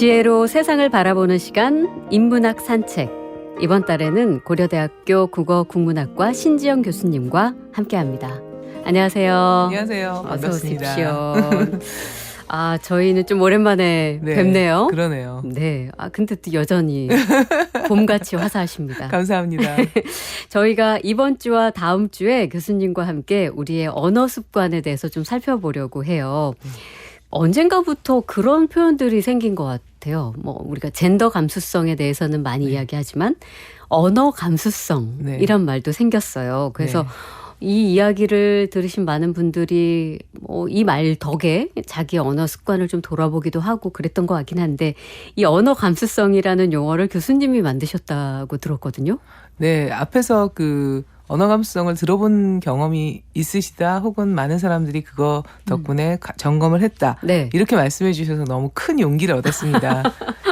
지혜로 세상을 바라보는 시간 인문학 산책. 이번 달에는 고려대학교 국어국문학과 신지영 교수님과 함께합니다. 안녕하세요. 안녕하세요. 반갑습니다. 어서 오십시오. 저희는 좀 오랜만에 뵙네요. 그러네요. 네. 근데 또 여전히 봄같이 화사하십니다. 감사합니다. 저희가 이번 주와 다음 주에 교수님과 함께 우리의 언어 습관에 대해서 좀 살펴보려고 해요. 언젠가부터 그런 표현들이 생긴 것 같아요. 우리가 젠더 감수성에 대해서는 많이 이야기하지만 언어 감수성 이런 말도 생겼어요. 그래서 이 이야기를 들으신 많은 분들이 이 말 덕에 자기 언어 습관을 좀 돌아보기도 하고 그랬던 것 같긴 한데, 이 언어 감수성이라는 용어를 교수님이 만드셨다고 들었거든요. 네, 앞에서 언어 감수성을 들어본 경험이 있으시다, 혹은 많은 사람들이 그거 덕분에 점검을 했다. 이렇게 말씀해 주셔서 너무 큰 용기를 얻었습니다.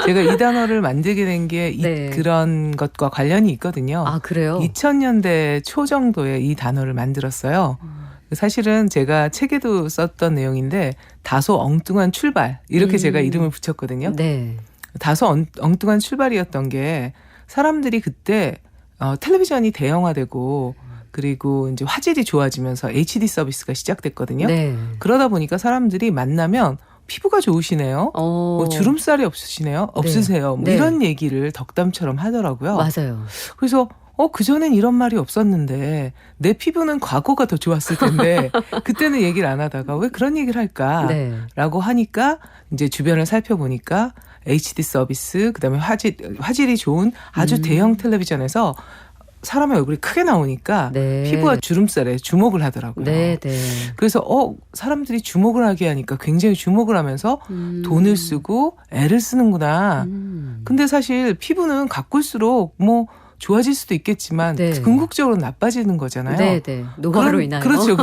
제가 이 단어를 만들게 된 게 그런 것과 관련이 있거든요. 아, 그래요? 2000년대 초 정도에 이 단어를 만들었어요. 사실은 제가 책에도 썼던 내용인데 다소 엉뚱한 출발, 이렇게 제가 이름을 붙였거든요. 다소 엉뚱한 출발이었던 게, 사람들이 그때 텔레비전이 대형화되고 그리고 이제 화질이 좋아지면서 HD 서비스가 시작됐거든요. 그러다 보니까 사람들이 만나면 피부가 좋으시네요. 주름살이 없으시네요. 없으세요. 이런 얘기를 덕담처럼 하더라고요. 맞아요. 그래서 그전엔 이런 말이 없었는데 내 피부는 과거가 더 좋았을 텐데 그때는 얘기를 안 하다가 왜 그런 얘기를 할까라고 하니까 이제 주변을 살펴보니까 HD 서비스, 그다음에 화질이 좋은 아주 대형 텔레비전에서 사람의 얼굴이 크게 나오니까 피부와 주름살에 주목을 하더라고요. 그래서 사람들이 주목을 하게 하니까 굉장히 주목을 하면서 돈을 쓰고 애를 쓰는구나. 근데 사실 피부는 가꿀수록 좋아질 수도 있겠지만 궁극적으로 나빠지는 거잖아요. 노화로 인하여. 그렇죠.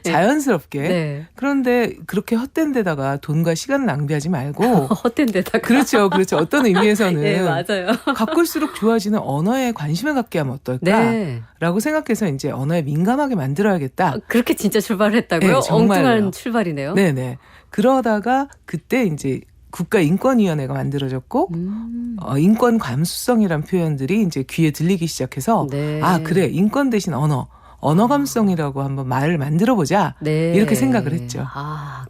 자연스럽게. 그런데 그렇게 헛된 데다가 돈과 시간을 낭비하지 말고. 헛된 데다가. 그렇죠. 어떤 의미에서는 맞아요. 가꿀수록 좋아지는 언어에 관심을 갖게 하면 어떨까라고 생각해서 이제 언어에 민감하게 만들어야겠다. 그렇게 진짜 출발을 했다고요? 엉뚱한 출발이네요. 네네. 그러다가 그때 이제 국가인권위원회가 만들어졌고 인권 감수성이란 표현들이 이제 귀에 들리기 시작해서 그래, 인권 대신 언어 감수성이라고 한번 말을 만들어보자 이렇게 생각을 했죠.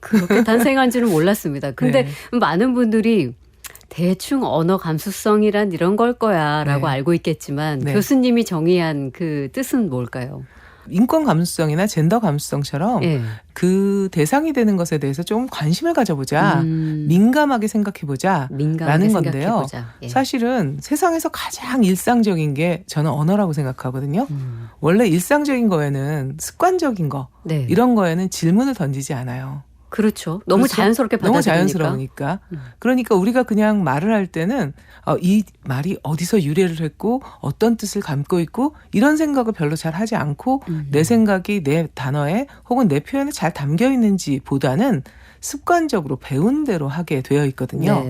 그렇게 탄생한 줄은 몰랐습니다. 근데 많은 분들이 대충 언어 감수성이란 이런 걸 거야 라고 알고 있겠지만 교수님이 정의한 그 뜻은 뭘까요? 인권 감수성이나 젠더 감수성처럼 그 대상이 되는 것에 대해서 좀 관심을 가져보자. 민감하게 생각해보자. 라는 건데요. 사실은 세상에서 가장 일상적인 게 저는 언어라고 생각하거든요. 원래 일상적인 거에는, 습관적인 거, 이런 거에는 질문을 던지지 않아요. 그렇죠. 너무 자연스럽게 받아들이니까. 너무 자연스러우니까. 그러니까 우리가 그냥 말을 할 때는 이 말이 어디서 유래를 했고 어떤 뜻을 담고 있고 이런 생각을 별로 잘 하지 않고 내 생각이 내 단어에 혹은 내 표현에 잘 담겨 있는지 보다는 습관적으로 배운 대로 하게 되어 있거든요.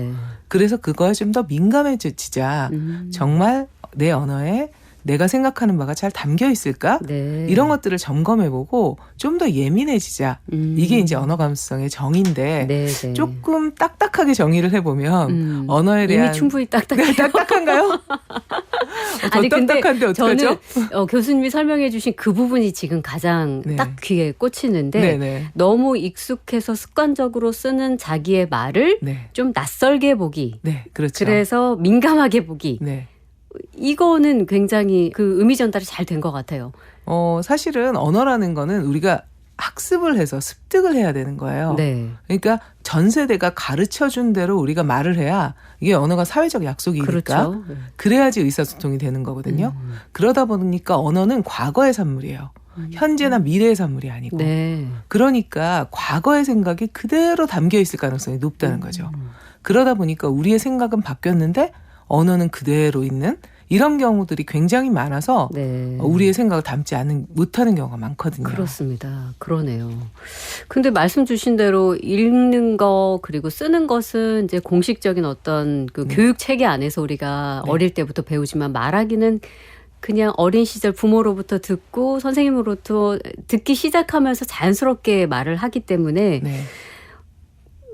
그래서 그거에 좀 더 민감해지자. 정말 내 언어에 내가 생각하는 바가 잘 담겨 있을까? 이런 것들을 점검해보고 좀 더 예민해지자. 이게 이제 언어 감수성의 정의인데 조금 딱딱하게 정의를 해보면 언어에 대한 이미 충분히 딱딱해요. 딱딱한가요? 더 딱딱한데 어떡하죠? 저는 교수님이 설명해 주신 그 부분이 지금 가장 딱 귀에 꽂히는데 너무 익숙해서 습관적으로 쓰는 자기의 말을 좀 낯설게 보기. 그렇죠. 그래서 민감하게 보기. 이거는 굉장히 그 의미 전달이 잘 된 것 같아요. 사실은 언어라는 거는 우리가 학습을 해서 습득을 해야 되는 거예요. 그러니까 전 세대가 가르쳐준 대로 우리가 말을 해야 이게 언어가 사회적 약속이니까 그래야지 의사소통이 되는 거거든요. 그러다 보니까 언어는 과거의 산물이에요. 현재나 미래의 산물이 아니고. 그러니까 과거의 생각이 그대로 담겨 있을 가능성이 높다는 거죠. 그러다 보니까 우리의 생각은 바뀌었는데 언어는 그대로 있는 이런 경우들이 굉장히 많아서 우리의 생각을 담지 못하는 경우가 많거든요. 그렇습니다. 그러네요. 근데 말씀 주신 대로 읽는 거 그리고 쓰는 것은 이제 공식적인 어떤 그 교육 체계 안에서 우리가 어릴 때부터 배우지만 말하기는 그냥 어린 시절 부모로부터 듣고 선생님으로부터 듣기 시작하면서 자연스럽게 말을 하기 때문에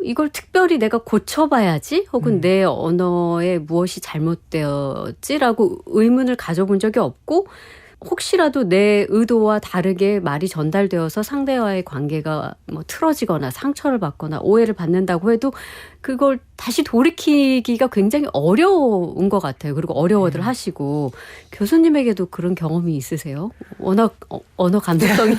이걸 특별히 내가 고쳐봐야지 혹은 내 언어에 무엇이 잘못되었지라고 의문을 가져본 적이 없고 혹시라도 내 의도와 다르게 말이 전달되어서 상대와의 관계가 뭐 틀어지거나 상처를 받거나 오해를 받는다고 해도 그걸 다시 돌이키기가 굉장히 어려운 것 같아요. 그리고 어려워들 하시고 교수님에게도 그런 경험이 있으세요? 워낙 언어 감수성이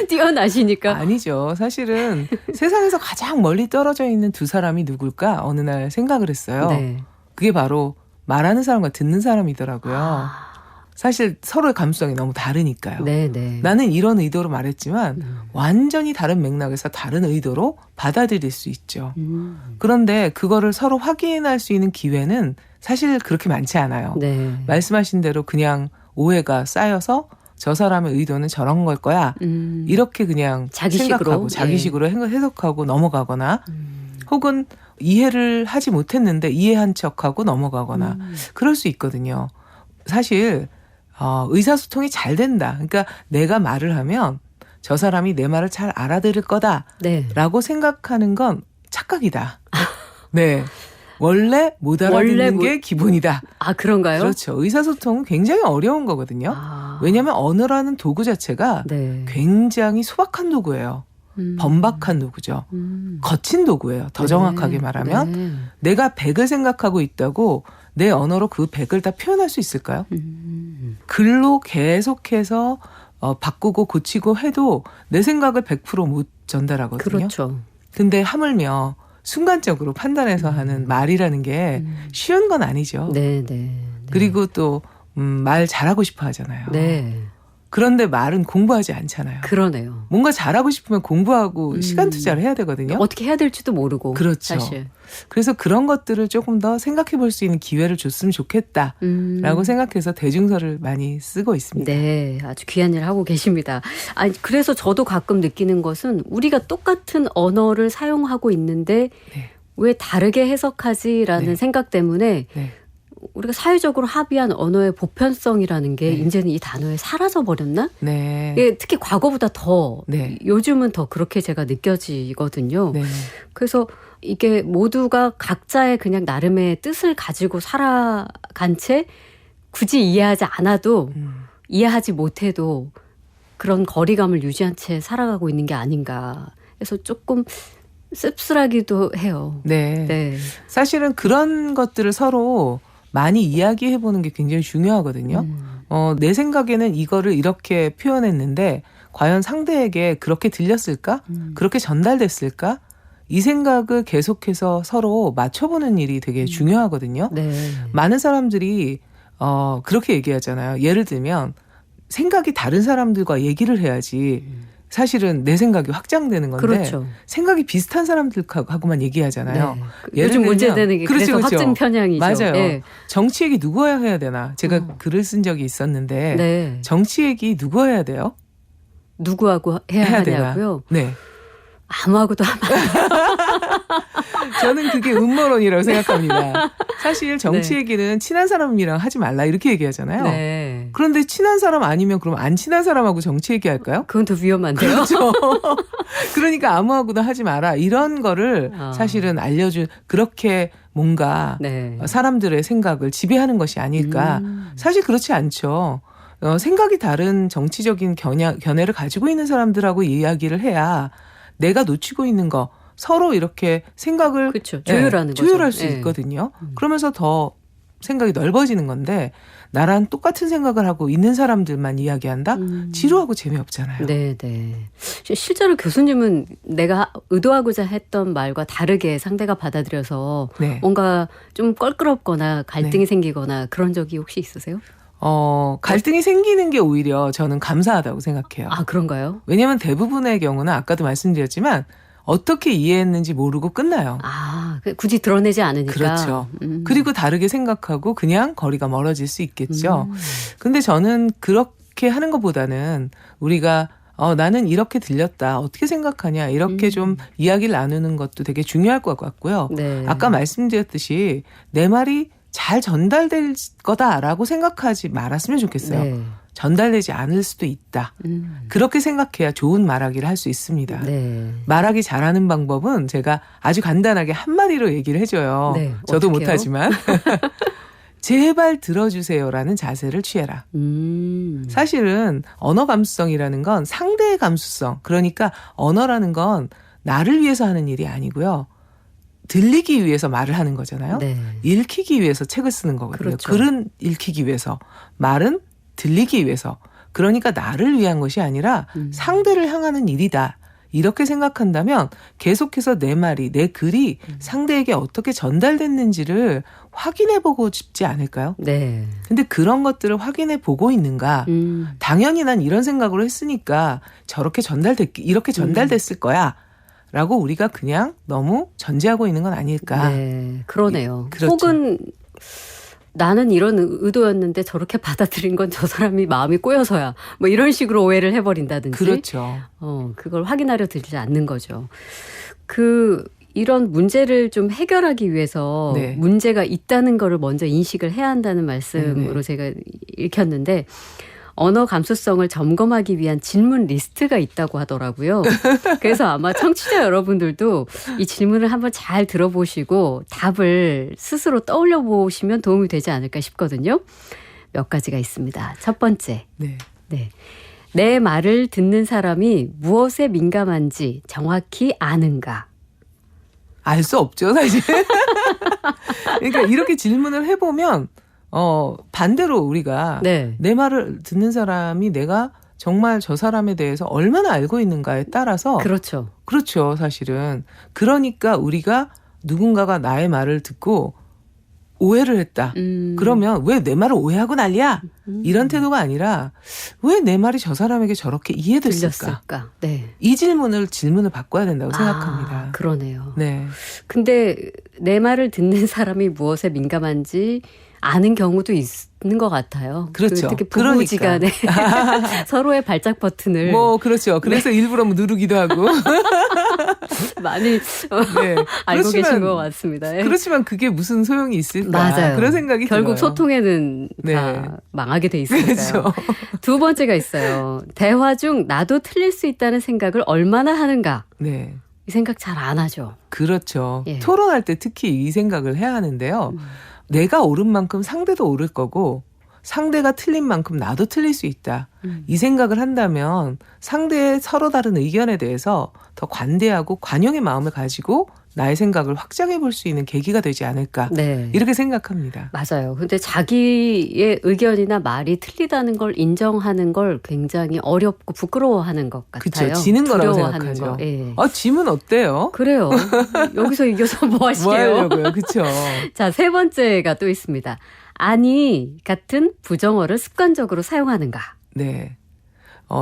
뛰어나시니까. 아니죠. 사실은 세상에서 가장 멀리 떨어져 있는 두 사람이 누굴까 어느 날 생각을 했어요. 네. 그게 바로 말하는 사람과 듣는 사람이더라고요. 사실 서로의 감수성이 너무 다르니까요. 네네. 나는 이런 의도로 말했지만 완전히 다른 맥락에서 다른 의도로 받아들일 수 있죠. 그런데 그거를 서로 확인할 수 있는 기회는 사실 그렇게 많지 않아요. 네. 말씀하신 대로 그냥 오해가 쌓여서 저 사람의 의도는 저런 걸 거야. 이렇게 그냥 자기식으로, 생각하고 자기식으로 해석하고 넘어가거나 혹은 이해를 하지 못했는데 이해한 척하고 넘어가거나 그럴 수 있거든요. 사실 의사소통이 잘 된다. 그러니까 내가 말을 하면 저 사람이 내 말을 잘 알아들을 거다라고 생각하는 건 착각이다. 네. 원래 못 알아듣는 게 기본이다. 아, 그런가요? 그렇죠. 의사소통은 굉장히 어려운 거거든요. 왜냐하면 언어라는 도구 자체가 굉장히 소박한 도구예요. 번박한 도구죠. 거친 도구예요. 더 정확하게 말하면. 내가 100을 생각하고 있다고 내 언어로 그 100을 다 표현할 수 있을까요? 글로 계속해서 바꾸고 고치고 해도 내 생각을 100% 못 전달하거든요. 그렇죠. 근데 하물며 순간적으로 판단해서 하는 말이라는 게 쉬운 건 아니죠. 네. 그리고 또 말 잘하고 싶어 하잖아요. 네. 그런데 말은 공부하지 않잖아요. 그러네요. 뭔가 잘하고 싶으면 공부하고 시간 투자를 해야 되거든요. 어떻게 해야 될지도 모르고. 그렇죠. 사실. 그래서 그런 것들을 조금 더 생각해 볼 수 있는 기회를 줬으면 좋겠다라고 생각해서 대중서를 많이 쓰고 있습니다. 네, 아주 귀한 일 하고 계십니다. 아니, 그래서 저도 가끔 느끼는 것은 우리가 똑같은 언어를 사용하고 있는데 왜 다르게 해석하지라는 생각 때문에 우리가 사회적으로 합의한 언어의 보편성이라는 게 이제는 이 단어에 사라져 버렸나? 예, 특히 과거보다 더 요즘은 더 그렇게 제가 느껴지거든요. 그래서 이게 모두가 각자의 그냥 나름의 뜻을 가지고 살아간 채 굳이 이해하지 않아도 이해하지 못해도 그런 거리감을 유지한 채 살아가고 있는 게 아닌가. 그래서 조금 씁쓸하기도 해요. 네. 사실은 그런 것들을 서로 많이 이야기해보는 게 굉장히 중요하거든요. 내 생각에는 이거를 이렇게 표현했는데 과연 상대에게 그렇게 들렸을까? 그렇게 전달됐을까? 이 생각을 계속해서 서로 맞춰보는 일이 되게 중요하거든요. 많은 사람들이 그렇게 얘기하잖아요. 예를 들면 생각이 다른 사람들과 얘기를 해야지 사실은 내 생각이 확장되는 건데 그렇죠. 생각이 비슷한 사람들하고만 얘기하잖아요. 요즘 문제되는 게 그래서 확증 편향이죠. 맞아요. 정치 얘기 누가 해야 되나? 제가 글을 쓴 적이 있었는데 정치 얘기 누가 해야 돼요? 누구하고 해야 하냐고요? 네. 아무하고도 하면 저는 그게 음모론이라고 생각합니다. 사실 정치 얘기는 친한 사람이랑 하지 말라 이렇게 얘기하잖아요. 그런데 친한 사람 아니면 그럼 안 친한 사람하고 정치 얘기할까요? 그건 더 위험한데요. 그렇죠. 그러니까 아무하고도 하지 마라 이런 거를 사실은 알려준 그렇게 뭔가 사람들의 생각을 지배하는 것이 아닐까. 사실 그렇지 않죠. 생각이 다른 정치적인 견해를 가지고 있는 사람들하고 이야기를 해야 내가 놓치고 있는 거 서로 이렇게 생각을 조율할 수 있거든요. 그러면서 더 생각이 넓어지는 건데 나랑 똑같은 생각을 하고 있는 사람들만 이야기한다? 지루하고 재미없잖아요. 네. 실제로 교수님은 내가 의도하고자 했던 말과 다르게 상대가 받아들여서 뭔가 좀 껄끄럽거나 갈등이 생기거나 그런 적이 혹시 있으세요? 갈등이 생기는 게 오히려 저는 감사하다고 생각해요. 아, 그런가요? 왜냐하면 대부분의 경우는 아까도 말씀드렸지만 어떻게 이해했는지 모르고 끝나요. 아, 굳이 드러내지 않으니까. 그렇죠. 그리고 다르게 생각하고 그냥 거리가 멀어질 수 있겠죠. 근데 저는 그렇게 하는 것보다는 우리가 나는 이렇게 들렸다. 어떻게 생각하냐. 이렇게 좀 이야기를 나누는 것도 되게 중요할 것 같고요. 아까 말씀드렸듯이 내 말이 잘 전달될 거다라고 생각하지 말았으면 좋겠어요. 전달되지 않을 수도 있다. 그렇게 생각해야 좋은 말하기를 할 수 있습니다. 네. 말하기 잘하는 방법은 제가 아주 간단하게 한마디로 얘기를 해줘요. 네, 저도 어떡해요? 못하지만. 제발 들어주세요라는 자세를 취해라. 사실은 언어 감수성이라는 건 상대의 감수성. 그러니까 언어라는 건 나를 위해서 하는 일이 아니고요. 들리기 위해서 말을 하는 거잖아요. 네. 읽히기 위해서 책을 쓰는 거거든요. 그렇죠. 글은 읽히기 위해서, 말은 들리기 위해서. 그러니까 나를 위한 것이 아니라 상대를 향하는 일이다. 이렇게 생각한다면 계속해서 내 말이, 내 글이 상대에게 어떻게 전달됐는지를 확인해 보고 싶지 않을까요? 네. 근데 그런 것들을 확인해 보고 있는가? 당연히 난 이런 생각으로 했으니까 이렇게 전달됐을 거야. 라고 우리가 그냥 너무 전제하고 있는 건 아닐까. 네. 그러네요. 그렇죠. 혹은 나는 이런 의도였는데 저렇게 받아들인 건 저 사람이 마음이 꼬여서야. 뭐 이런 식으로 오해를 해버린다든지. 그렇죠. 그걸 확인하려 들지 않는 거죠. 이런 문제를 좀 해결하기 위해서 네. 문제가 있다는 거를 먼저 인식을 해야 한다는 말씀으로 제가 읽혔는데 언어 감수성을 점검하기 위한 질문 리스트가 있다고 하더라고요. 그래서 아마 청취자 여러분들도 이 질문을 한번 잘 들어보시고 답을 스스로 떠올려 보시면 도움이 되지 않을까 싶거든요. 몇 가지가 있습니다. 첫 번째. 네. 네. 내 말을 듣는 사람이 무엇에 민감한지 정확히 아는가? 알 수 없죠, 사실. 그러니까 이렇게 질문을 해보면 반대로 우리가 네. 내 말을 듣는 사람이 내가 정말 저 사람에 대해서 얼마나 알고 있는가에 따라서 그렇죠. 그렇죠, 사실은. 그러니까 우리가 누군가가 나의 말을 듣고 오해를 했다. 그러면 왜 내 말을 오해하고 난리야? 이런 태도가 아니라 왜 내 말이 저 사람에게 저렇게 이해됐을까? 들렸을까? 네. 이 질문을 바꿔야 된다고 생각합니다. 그러네요. 네. 근데 내 말을 듣는 사람이 무엇에 민감한지 아는 경우도 있는 것 같아요. 그렇죠. 특히 부부지간에 서로의 발작 버튼을 그렇죠. 그래서 일부러 누르기도 하고 많이 알고 계신 것 같습니다. 그렇지만 그게 무슨 소용이 있을까? 맞아요. 그런 생각이 결국 들어요. 소통에는 다 망하게 돼 있으니까요. 그렇죠. 두 번째가 있어요. 대화 중 나도 틀릴 수 있다는 생각을 얼마나 하는가. 네. 이 생각 잘 안 하죠. 그렇죠. 예. 토론할 때 특히 이 생각을 해야 하는데요. 내가 옳은 만큼 상대도 옳을 거고 상대가 틀린 만큼 나도 틀릴 수 있다. 이 생각을 한다면 상대의 서로 다른 의견에 대해서 더 관대하고 관용의 마음을 가지고 나의 생각을 확장해 볼 수 있는 계기가 되지 않을까. 네. 이렇게 생각합니다. 맞아요. 근데 자기의 의견이나 말이 틀리다는 걸 인정하는 걸 굉장히 어렵고 부끄러워하는 것 같아요. 그렇죠. 지는 거라고 두려워하는 생각하죠. 거. 예. 지면 어때요? 그래요. 여기서 이겨서 뭐 하시게요? 뭐 하려고요? 그렇죠. 자, 세 번째가 또 있습니다. 아니 같은 부정어를 습관적으로 사용하는가? 네.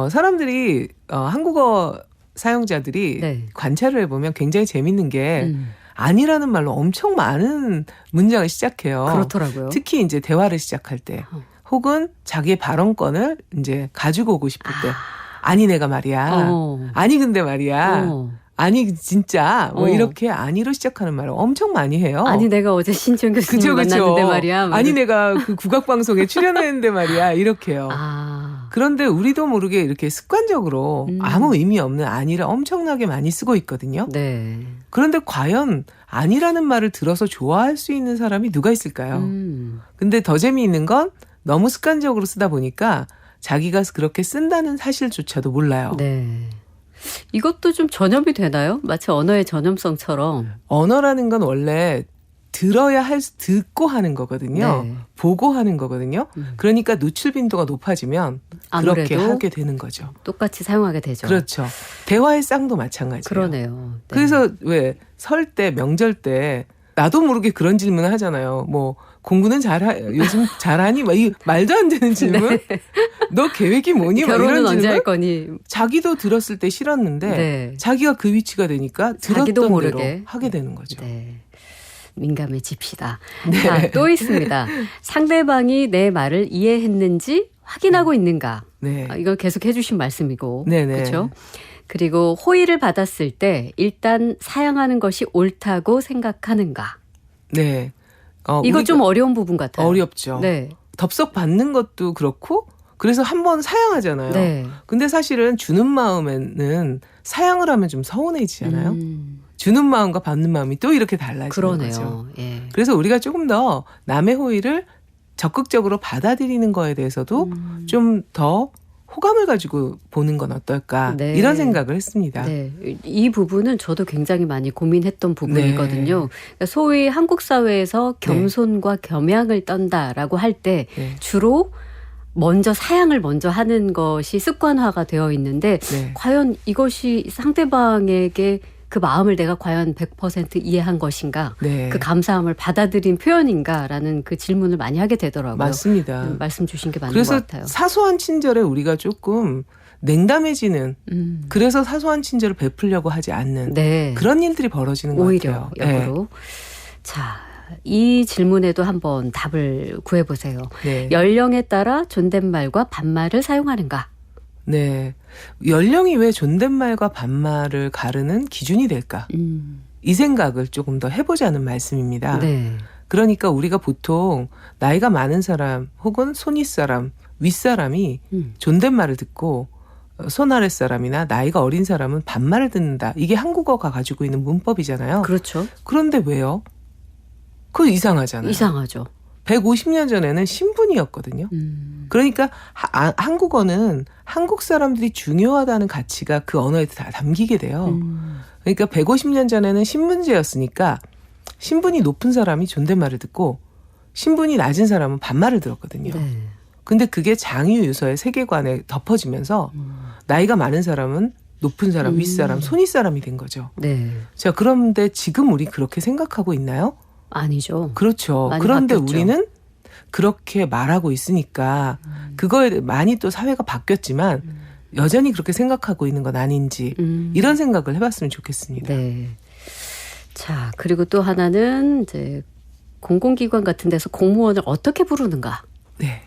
사람들이 한국어 사용자들이 네. 관찰을 해보면 굉장히 재밌는 게 아니라는 말로 엄청 많은 문장을 시작해요. 그렇더라고요. 특히 이제 대화를 시작할 때 혹은 자기의 발언권을 이제 가지고 오고 싶을 때 아니 내가 말이야. 아니 근데 말이야. 아니 진짜 이렇게 아니로 시작하는 말을 엄청 많이 해요. 아니 내가 어제 신지영 교수님 그쵸. 만났는데 말이야. 아니 내가 그 국악방송에 출연했는데 말이야. 이렇게요. 그런데 우리도 모르게 이렇게 습관적으로 아무 의미 없는 아니를 엄청나게 많이 쓰고 있거든요. 네. 그런데 과연 아니라는 말을 들어서 좋아할 수 있는 사람이 누가 있을까요? 근데 더 재미있는 건 너무 습관적으로 쓰다 보니까 자기가 그렇게 쓴다는 사실조차도 몰라요. 네. 이것도 좀 전염이 되나요? 마치 언어의 전염성처럼. 언어라는 건 원래 듣고 하는 거거든요. 네. 보고 하는 거거든요. 그러니까 노출 빈도가 높아지면 그렇게 하게 되는 거죠. 똑같이 사용하게 되죠. 그렇죠. 대화의 쌍도 마찬가지예요. 그러네요. 네. 그래서 왜 설 때, 명절 때 나도 모르게 그런 질문을 하잖아요. 뭐 공부는 요즘 잘하니? 막 이 말도 안 되는 질문. 네. 너 계획이 뭐니? 결혼은 이런 언제 질문? 할 거니? 자기도 들었을 때 싫었는데 자기가 그 위치가 되니까 자기도 들었던 모르게 대로 하게 되는 거죠. 네. 민감해집시다. 자, 또 있습니다. 상대방이 내 말을 이해했는지 확인하고 있는가. 네. 이건 계속 해주신 말씀이고. 네네. 그렇죠? 그리고 호의를 받았을 때 일단 사양하는 것이 옳다고 생각하는가. 네. 이거 좀 어려운 부분 같아요. 어렵죠. 네. 덥석 받는 것도 그렇고 그래서 한번 사양하잖아요. 네. 근데 사실은 주는 마음에는 사양을 하면 좀 서운해지잖아요. 주는 마음과 받는 마음이 또 이렇게 달라지는 그러네요. 거죠. 예. 그래서 우리가 조금 더 남의 호의를 적극적으로 받아들이는 거에 대해서도 좀 더 호감을 가지고 보는 건 어떨까 네. 이런 생각을 했습니다. 네. 이 부분은 저도 굉장히 많이 고민했던 부분이거든요. 네. 그러니까 소위 한국 사회에서 겸손과 겸양을 떤다라고 할 때 네. 주로 먼저 사양을 먼저 하는 것이 습관화가 되어 있는데 네. 과연 이것이 상대방에게 그 마음을 내가 과연 100% 이해한 것인가? 네. 그 감사함을 받아들인 표현인가라는 그 질문을 많이 하게 되더라고요. 맞습니다. 말씀 주신 게 맞는 그래서 것 같아요. 사소한 친절에 우리가 조금 냉담해지는 그래서 사소한 친절을 베풀려고 하지 않는 네. 그런 일들이 벌어지는 것 오히려 같아요. 역으로. 네. 자, 이 질문에도 한번 답을 구해보세요. 네. 연령에 따라 존댓말과 반말을 사용하는가? 네. 연령이 왜 존댓말과 반말을 가르는 기준이 될까? 이 생각을 조금 더 해보자는 말씀입니다. 네. 그러니까 우리가 보통 나이가 많은 사람 혹은 손윗사람, 윗사람이 존댓말을 듣고 손 아랫사람이나 나이가 어린 사람은 반말을 듣는다. 이게 한국어가 가지고 있는 문법이잖아요. 그렇죠. 그런데 왜요? 그거 이상하잖아요. 이상하죠. 150년 전에는 신분이었거든요. 그러니까 한국어는 한국 사람들이 중요하다는 가치가 그 언어에 다 담기게 돼요. 그러니까 150년 전에는 신분제였으니까 신분이 높은 사람이 존댓말을 듣고 신분이 낮은 사람은 반말을 들었거든요. 네. 근데 그게 장유유서의 세계관에 덮어지면서 나이가 많은 사람은 높은 사람, 윗사람, 손윗사람이 된 거죠. 네. 자, 그런데 지금 우리 그렇게 생각하고 있나요? 아니죠. 그렇죠. 많이 그런데 바뀌었죠. 우리는 그렇게 말하고 있으니까 그거에 많이 또 사회가 바뀌었지만 여전히 그렇게 생각하고 있는 건 아닌지 이런 생각을 해봤으면 좋겠습니다. 네. 자, 그리고 또 하나는 이제 공공기관 같은 데서 공무원을 어떻게 부르는가? 네.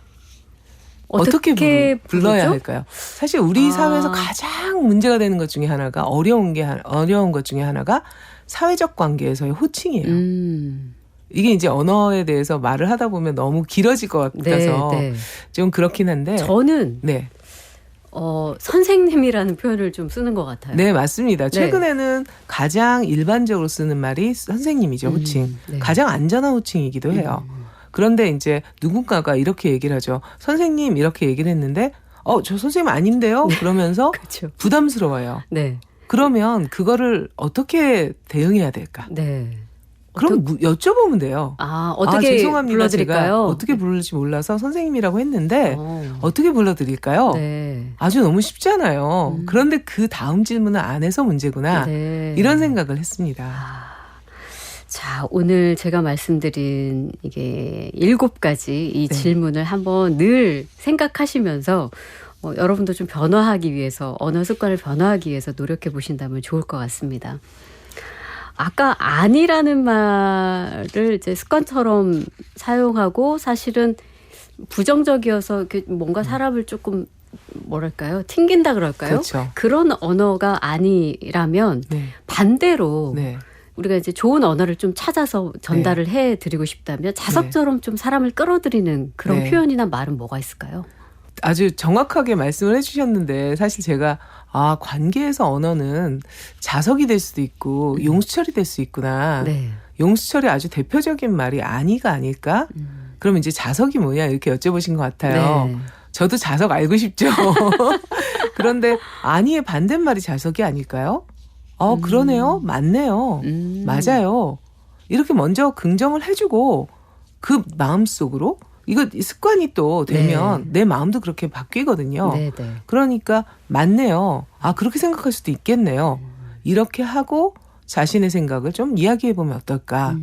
어떻게 불러야 할까요? 사실 우리 사회에서 가장 문제가 되는 것 중에 하나가 어려운 것 중에 하나가 사회적 관계에서의 호칭이에요. 이게 이제 언어에 대해서 말을 하다 보면 너무 길어질 것 같아서 네, 네. 좀 그렇긴 한데 저는 네. 선생님이라는 표현을 좀 쓰는 것 같아요. 네, 맞습니다. 최근에는 가장 일반적으로 쓰는 말이 선생님이죠, 호칭. 네. 가장 안전한 호칭이기도 해요. 그런데 이제 누군가가 이렇게 얘기를 하죠. 선생님 이렇게 얘기를 했는데 저 선생님 아닌데요? 그러면서 그렇죠. 부담스러워요. 네. 그러면 그거를 어떻게 대응해야 될까? 네. 그럼 여쭤보면 돼요. 어떻게 죄송합니다. 불러드릴까요? 제가 어떻게 부를지 몰라서 선생님이라고 했는데 어떻게 불러드릴까요? 네. 아주 너무 쉽잖아요. 그런데 그 다음 질문은 안 해서 문제구나. 네. 이런 생각을 했습니다. 자, 오늘 제가 말씀드린 이게 7가지 이 질문을 한번 늘 생각하시면서 여러분도 좀 변화하기 위해서 언어 습관을 변화하기 위해서 노력해 보신다면 좋을 것 같습니다. 아까 아니라는 말을 이제 습관처럼 사용하고 사실은 부정적이어서 뭔가 사람을 조금 뭐랄까요? 튕긴다 그럴까요? 그렇죠. 그런 언어가 아니라면 반대로 우리가 이제 좋은 언어를 좀 찾아서 전달을 해드리고 싶다면 자석처럼 좀 사람을 끌어들이는 그런 표현이나 말은 뭐가 있을까요? 아주 정확하게 말씀을 해주셨는데 사실 제가 관계에서 언어는 자석이 될 수도 있고 용수철이 될 수 있구나. 네. 용수철이 아주 대표적인 말이 아니가 아닐까? 그럼 이제 자석이 뭐냐 이렇게 여쭤보신 것 같아요. 네. 저도 자석 알고 싶죠. 그런데 아니의 반대말이 자석이 아닐까요? 그러네요. 맞네요. 맞아요. 이렇게 먼저 긍정을 해주고 그 마음속으로 이거 습관이 또 되면 내 마음도 그렇게 바뀌거든요. 네. 그러니까 맞네요. 그렇게 생각할 수도 있겠네요. 이렇게 하고 자신의 생각을 좀 이야기해보면 어떨까.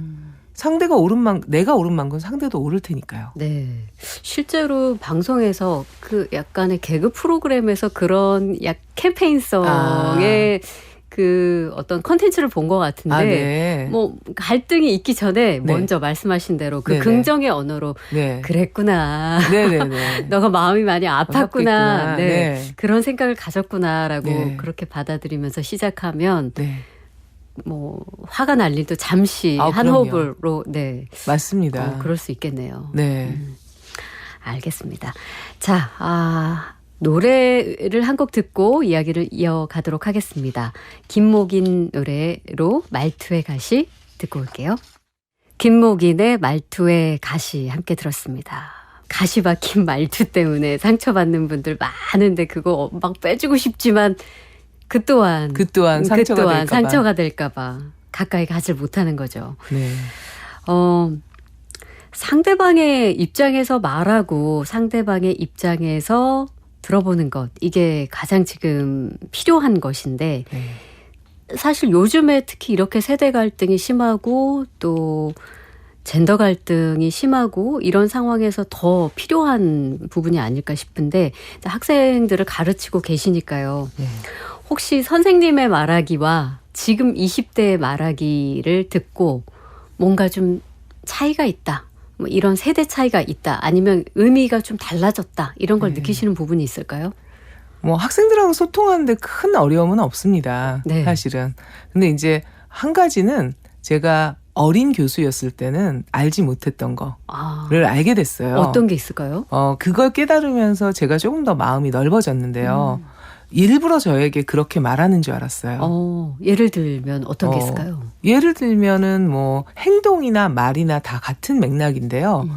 상대가 옳은 만큼 내가 옳은 만큼 상대도 옳을 테니까요. 네. 실제로 방송에서 그 약간의 개그 프로그램에서 그런 캠페인성의 그 어떤 컨텐츠를 본 것 같은데 뭐 갈등이 있기 전에 먼저 말씀하신 대로 그 긍정의 언어로 그랬구나. 너가 마음이 많이 아팠구나. 그런 생각을 가졌구나라고 그렇게 받아들이면서 시작하면 뭐 화가 날 일도 잠시 한 호흡으로 맞습니다. 그럴 수 있겠네요. 네. 알겠습니다. 자, 노래를 한 곡 듣고 이야기를 이어가도록 하겠습니다. 김목인 노래로 말투의 가시 듣고 올게요. 김목인의 말투의 가시 함께 들었습니다. 가시 박힌 말투 때문에 상처받는 분들 많은데 그거 막 빼주고 싶지만 그 또한 상처가 될까봐 가까이 가질 못하는 거죠. 네. 상대방의 입장에서 말하고 상대방의 입장에서 들어보는 것, 이게 가장 지금 필요한 것인데 네. 사실 요즘에 특히 이렇게 세대 갈등이 심하고 또 젠더 갈등이 심하고 이런 상황에서 더 필요한 부분이 아닐까 싶은데 학생들을 가르치고 계시니까요. 네. 혹시 선생님의 말하기와 지금 20대의 말하기를 듣고 뭔가 좀 차이가 있다. 뭐 이런 세대 차이가 있다. 아니면 의미가 좀 달라졌다. 이런 걸 느끼시는 부분이 있을까요? 뭐 학생들하고 소통하는데 큰 어려움은 없습니다. 네. 사실은. 근데 이제 한 가지는 제가 어린 교수였을 때는 알지 못했던 거를 알게 됐어요. 어떤 게 있을까요? 그걸 깨달으면서 제가 조금 더 마음이 넓어졌는데요. 일부러 저에게 그렇게 말하는 줄 알았어요. 예를 들면 어떤 게 있을까요? 예를 들면은 뭐 행동이나 말이나 다 같은 맥락인데요.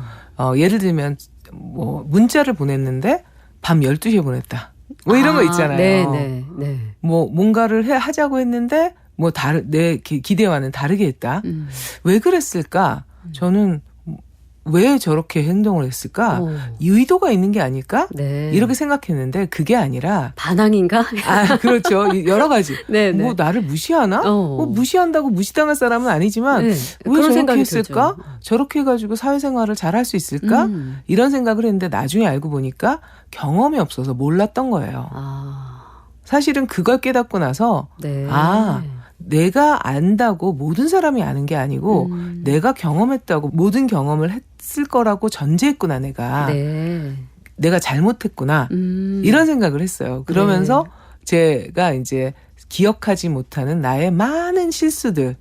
예를 들면 뭐 문자를 보냈는데 밤 12시에 보냈다. 뭐 이런 거 있잖아요. 네. 뭐 뭔가를 하자고 했는데 뭐 내 기대와는 다르게 했다. 왜 그랬을까? 저는 왜 저렇게 행동을 했을까? 의도가 있는 게 아닐까? 네. 이렇게 생각했는데 그게 아니라 반항인가? 그렇죠. 여러 가지. 네. 뭐 나를 무시하나? 무시한다고 무시당할 사람은 아니지만 왜 저렇게 했을까? 들죠. 저렇게 해가지고 사회생활을 잘할 수 있을까? 이런 생각을 했는데 나중에 알고 보니까 경험이 없어서 몰랐던 거예요. 사실은 그걸 깨닫고 나서 내가 안다고 모든 사람이 아는 게 아니고 내가 경험했다고 모든 경험을 했을 거라고 전제했구나 내가 잘못했구나 이런 생각을 했어요. 그러면서 제가 이제 기억하지 못하는 나의 많은 실수들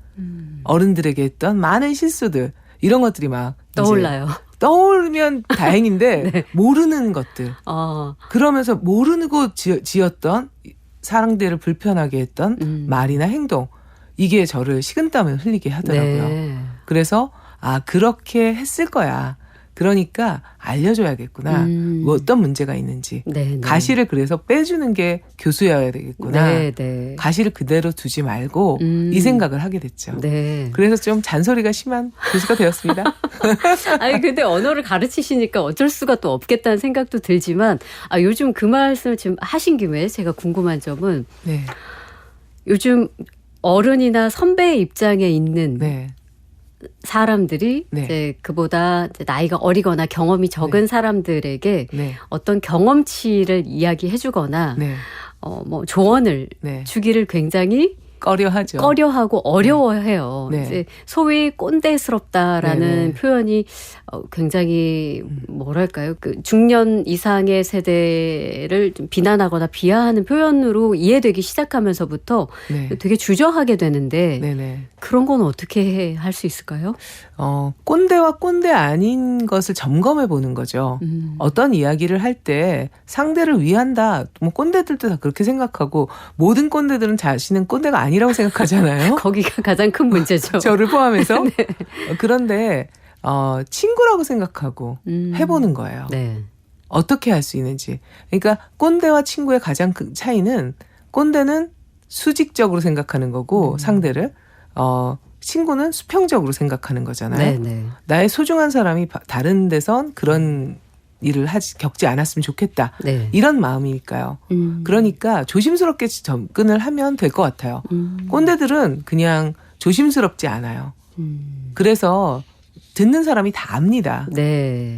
어른들에게 했던 많은 실수들 이런 것들이 막 떠올라요. 떠오르면 다행인데 네. 모르는 것들 그러면서 모르고 지었던 사람들을 불편하게 했던 말이나 행동 이게 저를 식은땀을 흘리게 하더라고요. 네. 그래서 그렇게 했을 거야. 그러니까 알려줘야겠구나. 뭐 어떤 문제가 있는지. 네네. 가시를 그래서 빼주는 게 교수여야 되겠구나. 네네. 가시를 그대로 두지 말고 이 생각을 하게 됐죠. 네. 그래서 좀 잔소리가 심한 교수가 되었습니다. 아니 근데 언어를 가르치시니까 어쩔 수가 또 없겠다는 생각도 들지만 요즘 그 말씀을 지금 하신 김에 제가 궁금한 점은 요즘 어른이나 선배의 입장에 있는 사람들이 이제 그보다 이제 나이가 어리거나 경험이 적은 사람들에게 어떤 경험치를 이야기해주거나 뭐 조언을 주기를 굉장히 꺼려하고 어려워해요. 이제 소위 꼰대스럽다라는 표현이 굉장히 뭐랄까요? 그 중년 이상의 세대를 좀 비난하거나 비하하는 표현으로 이해되기 시작하면서부터 되게 주저하게 되는데 그런 건 어떻게 할 수 있을까요? 꼰대와 꼰대 아닌 것을 점검해 보는 거죠. 어떤 이야기를 할 때 상대를 위한다. 뭐 꼰대들도 다 그렇게 생각하고 모든 꼰대들은 자신은 꼰대가 아니라고 생각하잖아요. 거기가 가장 큰 문제죠. 저를 포함해서. 그런데 친구라고 생각하고 해보는 거예요. 어떻게 할 수 있는지. 그러니까 꼰대와 친구의 가장 큰 차이는 꼰대는 수직적으로 생각하는 거고 상대를 친구는 수평적으로 생각하는 거잖아요. 나의 소중한 사람이 다른 데선 그런 일을 겪지 않았으면 좋겠다. 이런 마음이니까요. 그러니까 조심스럽게 접근을 하면 될 것 같아요. 꼰대들은 그냥 조심스럽지 않아요. 그래서 듣는 사람이 다 압니다.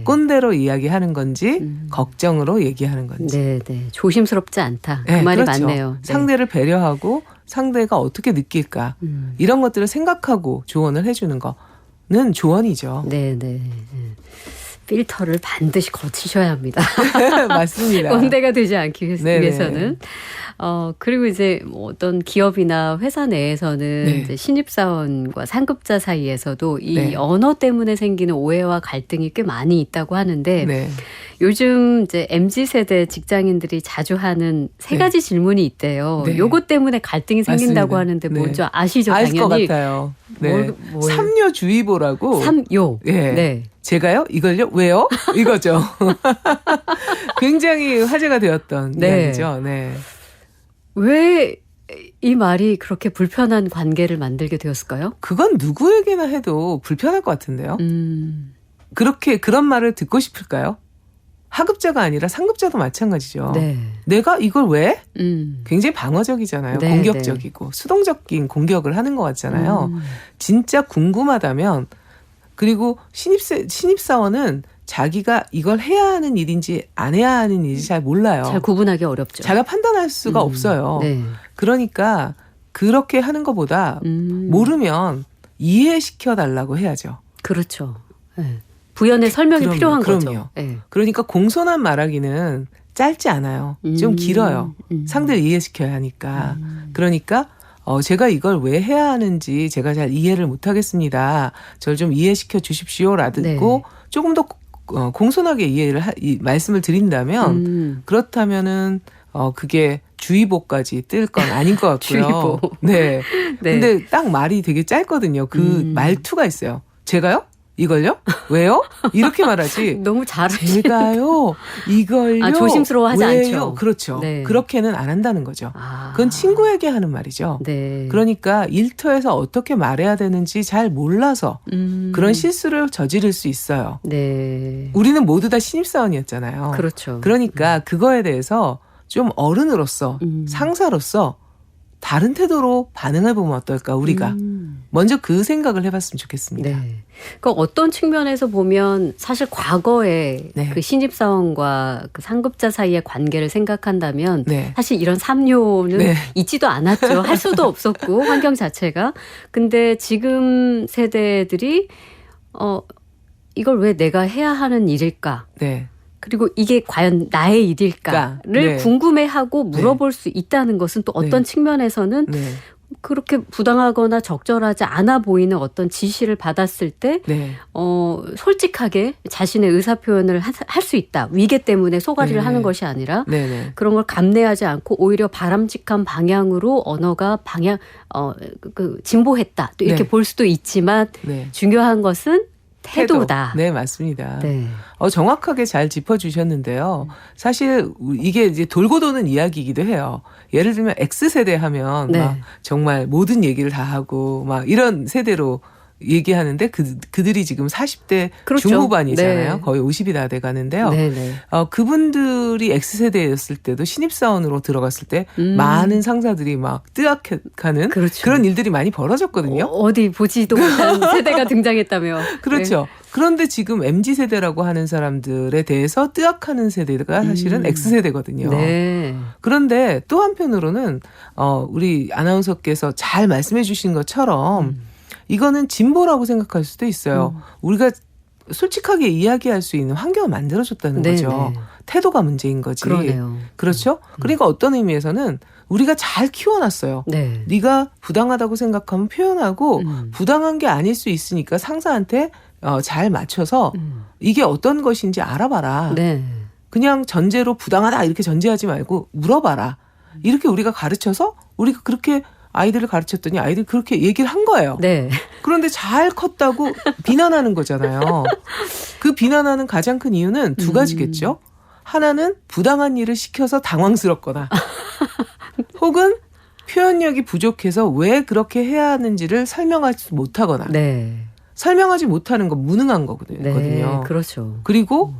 꼰대로 이야기하는 건지 걱정으로 얘기하는 건지. 조심스럽지 않다. 그 말이 그렇죠. 맞네요. 상대를 배려하고 상대가 어떻게 느낄까. 이런 것들을 생각하고 조언을 해주는 거는 조언이죠. 필터를 반드시 거치셔야 합니다. 맞습니다. 꼰대가 되지 않기 위해서는. 그리고 이제 뭐 어떤 기업이나 회사 내에서는 네. 이제 신입사원과 상급자 사이에서도 이 네. 언어 때문에 생기는 오해와 갈등이 꽤 많이 있다고 하는데 네. 요즘 이제 MZ세대 직장인들이 자주 하는 세 가지 질문이 있대요. 네. 요것 때문에 갈등이 생긴다고 맞습니다. 하는데 네. 먼저 아시죠? 알 당연히. 것 같아요. 네. 뭐예요? 삼요주의보라고. 삼요. 예. 네. 제가요? 이걸요? 왜요? 이거죠. 굉장히 화제가 되었던 네. 이야기죠. 네. 왜 이 말이 그렇게 불편한 관계를 만들게 되었을까요? 그건 누구에게나 해도 불편할 것 같은데요. 그런 말을 듣고 싶을까요? 하급자가 아니라 상급자도 마찬가지죠. 네. 내가 이걸 왜? 굉장히 방어적이잖아요. 네, 공격적이고 수동적인 공격을 하는 것 같잖아요. 진짜 궁금하다면 그리고 신입사원은 자기가 이걸 해야 하는 일인지 안 해야 하는 일인지 잘 몰라요. 잘 구분하기 어렵죠. 자기가 판단할 수가 없어요. 네. 그러니까 그렇게 하는 것보다 모르면 이해시켜 달라고 해야죠. 그렇죠. 네. 부연의 설명이 필요한 그럼요. 거죠. 네. 그러니까 공손한 말하기는 짧지 않아요. 좀 길어요. 상대를 이해시켜야 하니까. 그러니까 제가 이걸 왜 해야 하는지 제가 잘 이해를 못하겠습니다. 저를 좀 이해시켜 주십시오라고 네. 조금 더 공손하게 말씀을 드린다면 그렇다면은 그게 주의보까지 뜰 건 아닌 것 같고요. 주의보. 네. 네. 근데 딱 말이 되게 짧거든요. 그 말투가 있어요. 제가요? 이걸요? 왜요? 이렇게 말하지. 너무 잘하시네요. 제가요? 이걸요? 조심스러워하지 왜요? 않죠. 그렇죠. 네. 그렇게는 안 한다는 거죠. 그건 친구에게 하는 말이죠. 네. 그러니까 일터에서 어떻게 말해야 되는지 잘 몰라서 그런 실수를 저지를 수 있어요. 네. 우리는 모두 다 신입사원이었잖아요. 그렇죠. 그러니까 그거에 대해서 좀 어른으로서 상사로서 다른 태도로 반응해 보면 어떨까 우리가. 먼저 그 생각을 해봤으면 좋겠습니다. 네. 그러니까 어떤 측면에서 보면 사실 과거에 네. 그 신입사원과 그 상급자 사이의 관계를 생각한다면 네. 사실 이런 삼요는 네. 있지도 않았죠. 할 수도 없었고 환경 자체가. 근데 지금 세대들이 이걸 왜 내가 해야 하는 일일까? 네. 그리고 이게 과연 나의 일일까를 네. 궁금해하고 물어볼 수 있다는 것은 또 어떤 측면에서는 네. 그렇게 부당하거나 적절하지 않아 보이는 어떤 지시를 받았을 때 네. 솔직하게 자신의 의사표현을 할 수 있다. 위계 때문에 소가리를 네. 하는 것이 아니라 네. 그런 걸 감내하지 않고 오히려 바람직한 방향으로 언어가 진보했다. 또 이렇게 네. 볼 수도 있지만 네. 중요한 것은 태도다. 네, 맞습니다. 네. 정확하게 잘 짚어주셨는데요. 사실 이게 이제 돌고 도는 이야기이기도 해요. 예를 들면 X세대 하면 네. 막 정말 모든 얘기를 다 하고 막 이런 세대로 얘기하는데 그들이 지금 40대 그렇죠. 중후반이잖아요. 네. 거의 50이 다 돼가는데요. 네네. 그분들이 X세대였을 때도 신입사원으로 들어갔을 때 많은 상사들이 막 뜨악하는 그렇죠. 그런 일들이 많이 벌어졌거든요. 어디 보지도 못한 세대가 등장했다며. 그렇죠. 네. 그런데 지금 MZ세대라고 하는 사람들에 대해서 뜨악하는 세대가 사실은 X세대거든요. 네. 그런데 또 한편으로는 우리 아나운서께서 잘 말씀해 주신 것처럼 이거는 진보라고 생각할 수도 있어요. 우리가 솔직하게 이야기할 수 있는 환경을 만들어줬다는 거죠. 태도가 문제인 거지. 그러네요. 그렇죠? 그러니까 어떤 의미에서는 우리가 잘 키워놨어요. 네. 네가 부당하다고 생각하면 표현하고 부당한 게 아닐 수 있으니까 상사한테 잘 맞춰서 이게 어떤 것인지 알아봐라. 네. 그냥 전제로 부당하다 이렇게 전제하지 말고 물어봐라. 이렇게 우리가 가르쳐서 우리가 그렇게 아이들을 가르쳤더니 아이들이 그렇게 얘기를 한 거예요. 네. 그런데 잘 컸다고 비난하는 거잖아요. 그 비난하는 가장 큰 이유는 두 가지겠죠. 하나는 부당한 일을 시켜서 당황스럽거나 혹은 표현력이 부족해서 왜 그렇게 해야 하는지를 설명하지 못하거나 네. 설명하지 못하는 건 무능한 거거든요. 네. 그렇죠. 그리고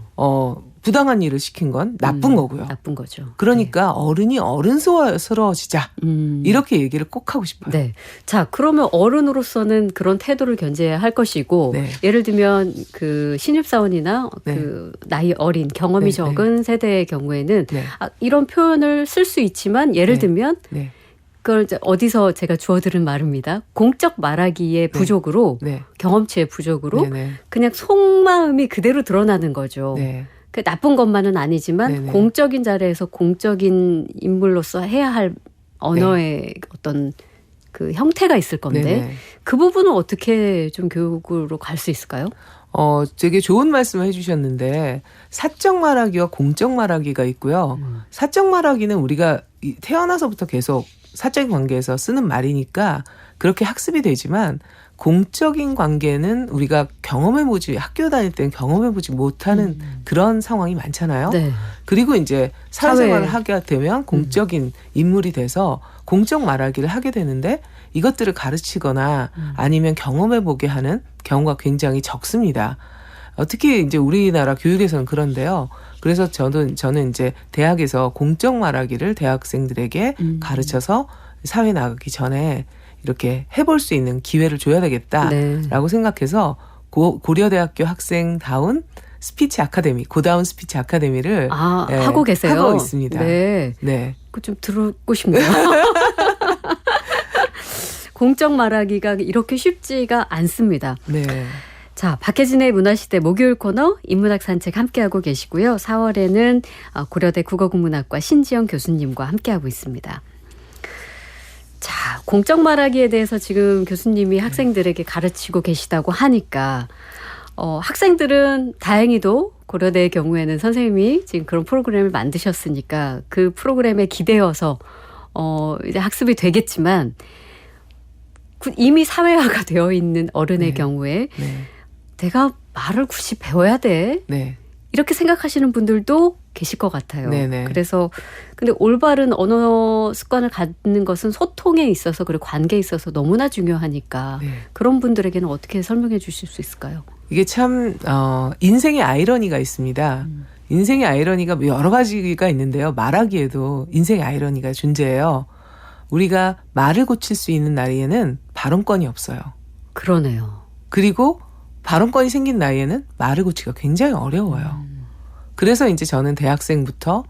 부당한 일을 시킨 건 나쁜 거고요. 나쁜 거죠. 그러니까 어른이 어른스러워지자. 이렇게 얘기를 꼭 하고 싶어요. 네. 자, 그러면 어른으로서는 그런 태도를 견제해야 할 것이고, 네. 예를 들면 그 신입사원이나 네. 그 나이 어린 경험이 네. 적은 세대의 경우에는 네. 이런 표현을 쓸 수 있지만 예를 네. 들면 네. 그걸 이제 어디서 제가 주워들은 말입니다. 공적 말하기의 부족으로 네. 경험치의 부족으로 네. 네. 그냥 속마음이 그대로 드러나는 거죠. 네. 그 나쁜 것만은 아니지만 네네. 공적인 자리에서 공적인 인물로서 해야 할 언어의 네. 어떤 그 형태가 있을 건데 네네. 그 부분은 어떻게 좀 교육으로 갈 수 있을까요? 되게 좋은 말씀을 해주셨는데 사적 말하기와 공적 말하기가 있고요. 사적 말하기는 우리가 태어나서부터 계속 사적인 관계에서 쓰는 말이니까 그렇게 학습이 되지만 공적인 관계는 우리가 경험해보지 학교 다닐 때는 경험해보지 못하는 그런 상황이 많잖아요. 네. 그리고 이제 사회생활을 하게 되면 공적인 인물이 돼서 공적 말하기를 하게 되는데 이것들을 가르치거나 아니면 경험해보게 하는 경우가 굉장히 적습니다. 특히 이제 우리나라 교육에서는 그런데요. 그래서 저는 이제 대학에서 공적 말하기를 대학생들에게 가르쳐서 사회 나가기 전에 이렇게 해볼 수 있는 기회를 줘야 되겠다라고 네. 생각해서 고려대학교 학생다운 스피치 아카데미, 고다운 스피치 아카데미를 네, 하고 계세요? 하고 있습니다. 네. 네. 그거 좀 듣고 싶네요. 공적 말하기가 이렇게 쉽지가 않습니다. 네. 자, 박혜진의 문화시대 목요일 코너 인문학 산책 함께하고 계시고요. 4월에는 고려대 국어국문학과 신지영 교수님과 함께하고 있습니다. 자, 공적 말하기에 대해서 지금 교수님이 학생들에게 가르치고 계시다고 하니까 학생들은 다행히도 고려대의 경우에는 선생님이 지금 그런 프로그램을 만드셨으니까 그 프로그램에 기대어서 이제 학습이 되겠지만 이미 사회화가 되어 있는 어른의 네. 경우에 네. 내가 말을 굳이 배워야 돼? 네. 이렇게 생각하시는 분들도 계실 것 같아요. 네네. 그래서 근데 올바른 언어 습관을 갖는 것은 소통에 있어서 그리고 관계에 있어서 너무나 중요하니까 네. 그런 분들에게는 어떻게 설명해 주실 수 있을까요? 이게 참 인생의 아이러니가 있습니다. 인생의 아이러니가 여러 가지가 있는데요. 말하기에도 인생의 아이러니가 존재해요. 우리가 말을 고칠 수 있는 나이에는 발언권이 없어요. 그러네요. 그리고 발언권이 생긴 나이에는 말을 고치기가 굉장히 어려워요. 그래서 이제 저는 대학생부터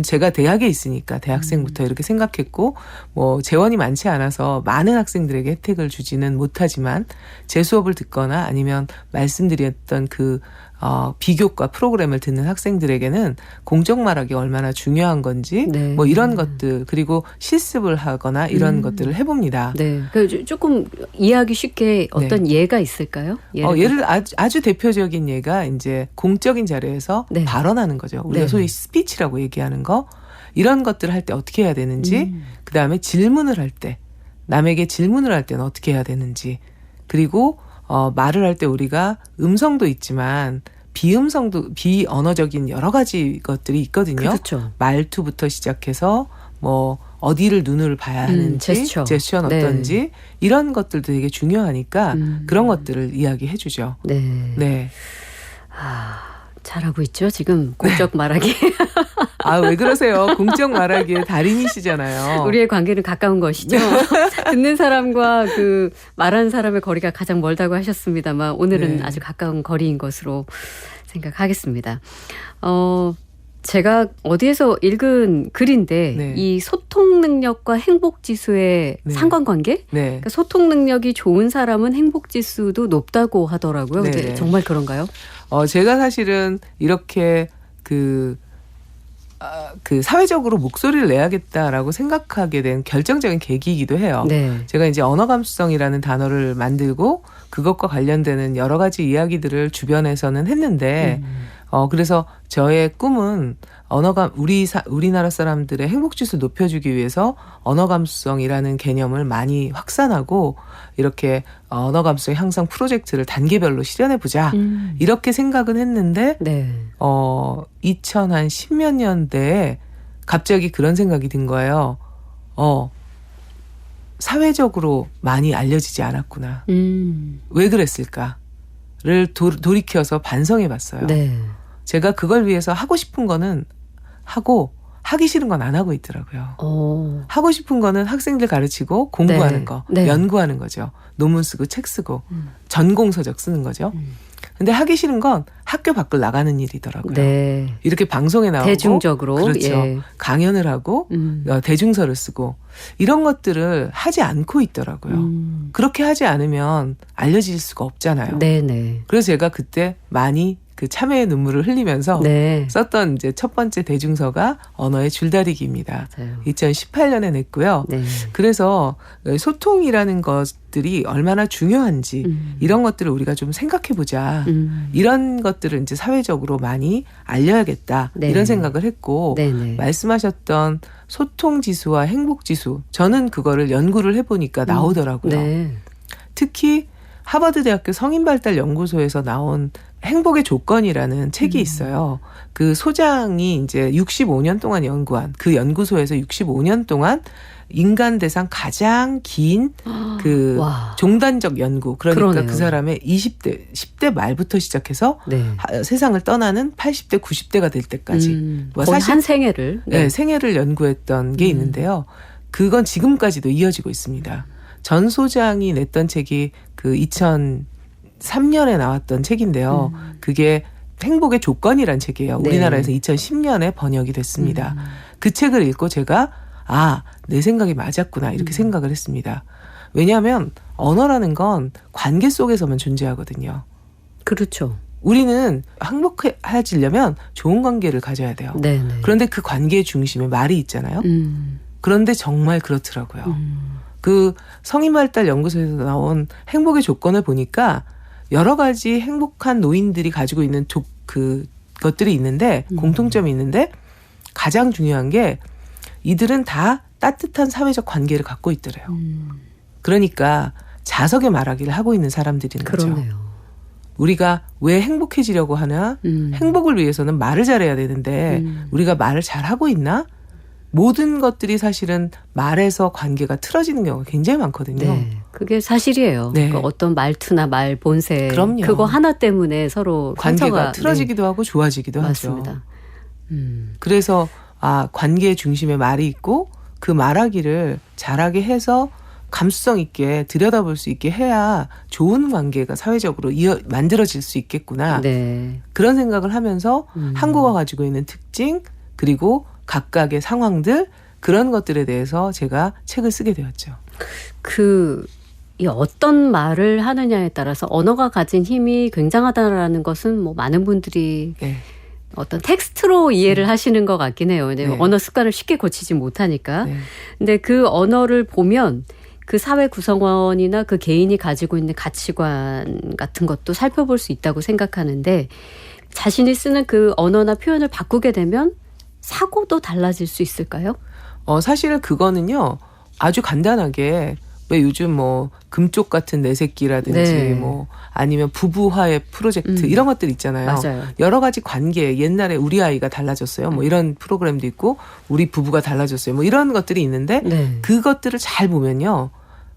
제가 대학에 있으니까 대학생부터 이렇게 생각했고 뭐 재원이 많지 않아서 많은 학생들에게 혜택을 주지는 못하지만 제 수업을 듣거나 아니면 말씀드렸던 그 비교과 프로그램을 듣는 학생들에게는 공적 말하기 얼마나 중요한 건지 네. 뭐 이런 것들 그리고 실습을 하거나 이런 것들을 해봅니다. 네, 조금 이해하기 쉽게 어떤 네. 예가 있을까요? 예를 아주 대표적인 예가 이제 공적인 자리에서 네. 발언하는 거죠. 우리가 네. 소위 스피치라고 얘기하는 거 이런 것들을 할 때 어떻게 해야 되는지 그 다음에 질문을 할 때 남에게 질문을 할 때는 어떻게 해야 되는지 그리고 말을 할 때 우리가 음성도 있지만 비언어적인 여러 가지 것들이 있거든요. 그렇죠. 말투부터 시작해서 뭐 어디를 눈을 봐야 하는지 제스처는 네. 어떤지 이런 것들도 되게 중요하니까 그런 것들을 이야기해 주죠. 네. 네. 잘하고 있죠. 지금 공적 말하기. 왜 그러세요? 공적 말하기의 달인이시잖아요. 우리의 관계는 가까운 것이죠. 듣는 사람과 그 말하는 사람의 거리가 가장 멀다고 하셨습니다만 오늘은 네. 아주 가까운 거리인 것으로 생각하겠습니다. 제가 어디에서 읽은 글인데 네. 이 소통 능력과 행복 지수의 네. 상관관계? 네. 그러니까 소통 능력이 좋은 사람은 행복 지수도 높다고 하더라고요. 근데 정말 그런가요? 제가 사실은 이렇게 그 사회적으로 목소리를 내야겠다라고 생각하게 된 결정적인 계기이기도 해요. 네. 제가 이제 언어 감수성이라는 단어를 만들고 그것과 관련되는 여러 가지 이야기들을 주변에서는 했는데 그래서 저의 꿈은 우리나라 사람들의 행복지수를 높여주기 위해서 언어 감수성이라는 개념을 많이 확산하고 이렇게 언어 감수성 향상 프로젝트를 단계별로 실현해보자 이렇게 생각은 했는데 네. 2010몇 년대에 갑자기 그런 생각이 든 거예요. 사회적으로 많이 알려지지 않았구나. 왜 그랬을까를 돌이켜서 반성해봤어요. 네. 제가 그걸 위해서 하고 싶은 거는 하고 하기 싫은 건 안 하고 있더라고요. 하고 싶은 거는 학생들 가르치고 공부하는 네. 거, 네. 연구하는 거죠. 논문 쓰고 책 쓰고 전공서적 쓰는 거죠. 근데 하기 싫은 건 학교 밖을 나가는 일이더라고요. 네. 이렇게 방송에 나오고 대중적으로 그렇죠. 예. 강연을 하고 대중서를 쓰고 이런 것들을 하지 않고 있더라고요. 그렇게 하지 않으면 알려질 수가 없잖아요. 네네. 그래서 제가 그때 많이 그 참회의 눈물을 흘리면서 네. 썼던 이제 첫 번째 대중서가 언어의 줄다리기입니다. 맞아요. 2018년에 냈고요. 네. 그래서 소통이라는 것들이 얼마나 중요한지 이런 것들을 우리가 좀 생각해보자. 이런 것들을 이제 사회적으로 많이 알려야겠다. 네. 이런 생각을 했고 네네. 말씀하셨던 소통지수와 행복지수 저는 그거를 연구를 해보니까 나오더라고요. 네. 특히 하버드대학교 성인발달연구소에서 나온 행복의 조건이라는 책이 있어요. 그 소장이 이제 65년 동안 연구한 그 연구소에서 65년 동안 인간 대상 가장 긴 그 와. 종단적 연구. 그러니까 그러네요. 그 사람의 20대, 10대 말부터 시작해서 네. 세상을 떠나는 80대, 90대가 될 때까지. 뭐 거의 사실 한 생애를. 네, 생애를 연구했던 게 있는데요. 그건 지금까지도 이어지고 있습니다. 전 소장이 냈던 책이 그 2003년에 나왔던 책인데요. 그게 행복의 조건이란 책이에요. 네. 우리나라에서 2010년에 번역이 됐습니다. 그 책을 읽고 제가 내 생각이 맞았구나 이렇게 생각을 했습니다. 왜냐하면 언어라는 건 관계 속에서만 존재하거든요. 그렇죠. 우리는 행복해지려면 좋은 관계를 가져야 돼요. 네네. 그런데 그 관계의 중심에 말이 있잖아요. 그런데 정말 그렇더라고요. 그 성인발달연구소에서 나온 행복의 조건을 보니까 여러 가지 행복한 노인들이 가지고 있는 것들이 있는데 공통점이 있는데 가장 중요한 게 이들은 다 따뜻한 사회적 관계를 갖고 있더래요. 그러니까 자석의 말하기를 하고 있는 사람들인 거죠. 그러네요. 우리가 왜 행복해지려고 하나? 행복을 위해서는 말을 잘해야 되는데 우리가 말을 잘하고 있나? 모든 것들이 사실은 말에서 관계가 틀어지는 경우가 굉장히 많거든요. 네, 그게 사실이에요. 네. 그 어떤 말투나 말 본색 그럼요. 그거 하나 때문에 서로 관계가 상처가, 틀어지기도 하고 좋아지기도 맞습니다. 하죠. 그래서 관계의 중심에 말이 있고 그 말하기를 잘하게 해서 감수성 있게 들여다볼 수 있게 해야 좋은 관계가 사회적으로 만들어질 수 있겠구나. 네. 그런 생각을 하면서 한국어가 가지고 있는 특징 그리고 각각의 상황들 그런 것들에 대해서 제가 책을 쓰게 되었죠. 이 어떤 말을 하느냐에 따라서 언어가 가진 힘이 굉장하다라는 것은 뭐 많은 분들이 네. 어떤 텍스트로 이해를 하시는 것 같긴 해요. 왜냐하면 네. 언어 습관을 쉽게 고치지 못하니까. 네. 근데 그 언어를 보면 그 사회 구성원이나 그 개인이 가지고 있는 가치관 같은 것도 살펴볼 수 있다고 생각하는데 자신이 쓰는 그 언어나 표현을 바꾸게 되면 사고도 달라질 수 있을까요? 사실은 그거는요. 아주 간단하게 왜 요즘 뭐 금쪽 같은 내 새끼라든지 네. 뭐 아니면 부부화의 프로젝트 이런 것들 있잖아요. 맞아요. 여러 가지 관계 옛날에 우리 아이가 달라졌어요. 뭐 이런 프로그램도 있고 우리 부부가 달라졌어요. 뭐 이런 것들이 있는데 네. 그것들을 잘 보면요.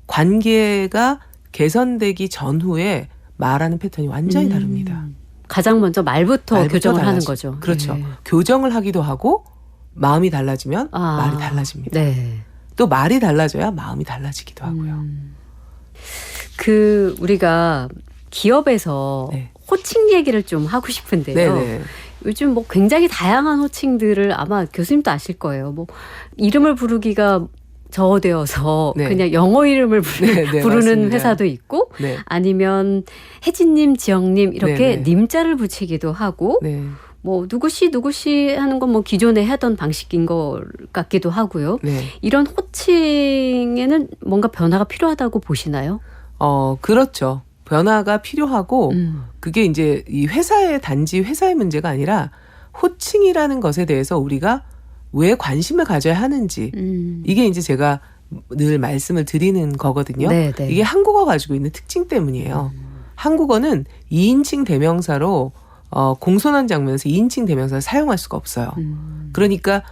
관계가 개선되기 전후에 말하는 패턴이 완전히 다릅니다. 가장 먼저 말부터 교정을 하는 달라지죠. 거죠. 그렇죠. 네. 교정을 하기도 하고 마음이 달라지면 말이 달라집니다. 네. 또 말이 달라져야 마음이 달라지기도 하고요. 우리가 기업에서 네. 호칭 얘기를 좀 하고 싶은데요. 네네. 요즘 뭐 굉장히 다양한 호칭들을 아마 교수님도 아실 거예요. 뭐 이름을 부르기가 저어되어서 네. 그냥 영어 이름을 네, 부르는 맞습니다. 회사도 있고 네. 아니면 혜진님, 지영님 이렇게 네. 님자를 붙이기도 하고 네. 뭐 누구씨 하는 건 뭐 기존에 하던 방식인 것 같기도 하고요. 네. 이런 호칭에는 뭔가 변화가 필요하다고 보시나요? 그렇죠. 변화가 필요하고 그게 이제 이 단지 회사의 문제가 아니라 호칭이라는 것에 대해서 우리가 왜 관심을 가져야 하는지 이게 이제 제가 늘 말씀을 드리는 거거든요. 네네. 이게 한국어가 가지고 있는 특징 때문이에요. 한국어는 2인칭 대명사로 공손한 장면에서 2인칭 대명사를 사용할 수가 없어요. 그러니까